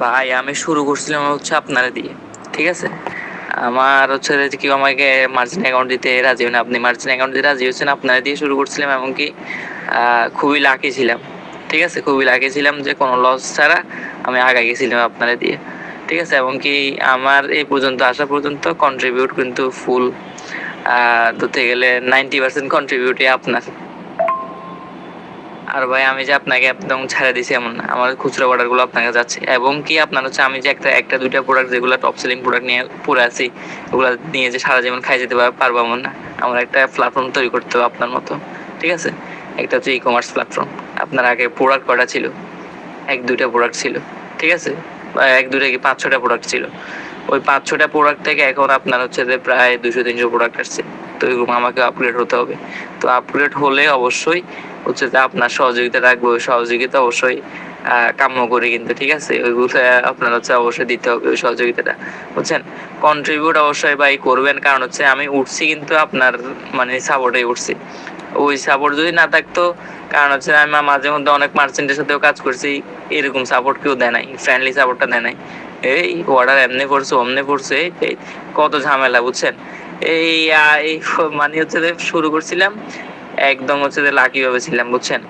ভাই আমি শুরু করছিলাম হচ্ছে আপনারা দিয়ে, ঠিক আছে। আমার হচ্ছে যে কেউ আমাকে মার্জিন অ্যাকাউন্ট দিতে রাজি হয় না, আপনি মার্জিন অ্যাকাউন্ট দিতে রাজি হচ্ছেন, আপনারা দিয়ে শুরু করছিলাম। এমনকি খুবই লাকি ছিলাম, ঠিক আছে, খুবই লাকি ছিলাম যে কোনো লস ছাড়া আমি আগে গেছিলাম আপনারা দিয়ে, ঠিক আছে। এবং কি আমার এই পর্যন্ত আসা পর্যন্ত কন্ট্রিবিউট কিন্তু ফুল ধরতে গেলে 90% কন্ট্রিবিউটই আপনার। আর ভাই আমি যে আপনাকে একদম ছাড়া দিছি এমন না, আমার খুচরা অর্ডার গুলো আপনার কাছে যাচ্ছে। এবং কি আপনার হচ্ছে আমি যে একটা একটা দুইটা প্রোডাক্ট যেগুলো টপ সেলিং প্রোডাক্ট নিয়ে পড়ে আছি, ওগুলো নিয়ে যে সারা জীবন খাই যেতে পারবো এমন না। আমার একটা প্ল্যাটফর্ম তৈরি করতে হবে আপনার মতো, ঠিক আছে। একটা হচ্ছে ই কমার্স প্ল্যাটফর্ম। আপনার আগে প্রোডাক্ট কটা ছিল? এক দুইটা প্রোডাক্ট ছিল, ঠিক আছে। এক দুইটা কি 5-6টা প্রোডাক্ট ছিল। ওই 5-6টা প্রোডাক্ট থেকে এখন আপনার হচ্ছে যে প্রায় 200-300 প্রোডাক্ট আসছে। তো এরকম আমাকে আপগ্রেড হতে হবে। তো আপগ্রেড হলে অবশ্যই হচ্ছে যে আপনার সহযোগিতা রাখবো, ওই সহযোগিতা অবশ্যই কাম্য করি কিন্তু, ঠিক আছে। ওইগুলো আপনার হচ্ছে অবশ্যই দিতে হবে ওই সহযোগিতাটা, বুঝছেন। কন্ট্রিবিউট অবশ্যই ভাই করবেন, কারণ হচ্ছে আমি উঠছি কিন্তু আপনার মানে সাপোর্টে উঠছি। ওই সাপোর্ট যদি না থাকতো, কারণ হচ্ছে আমি মাঝে মধ্যে অনেক মার্চেন্টের সাথেও কাজ করছি, এরকম সাপোর্ট কেউ দেয় নাই, ফ্রেন্ডলি সাপোর্টটা দেয় নাই। এই অর্ডার এমনি পড়ছে অমনি পড়ছে, এই কত ঝামেলা, বুঝছেন। এই মানে হচ্ছে যে শুরু করছিলাম একদম হচ্ছে যে লাকি ভাবে ছিলাম, বুঝছেন।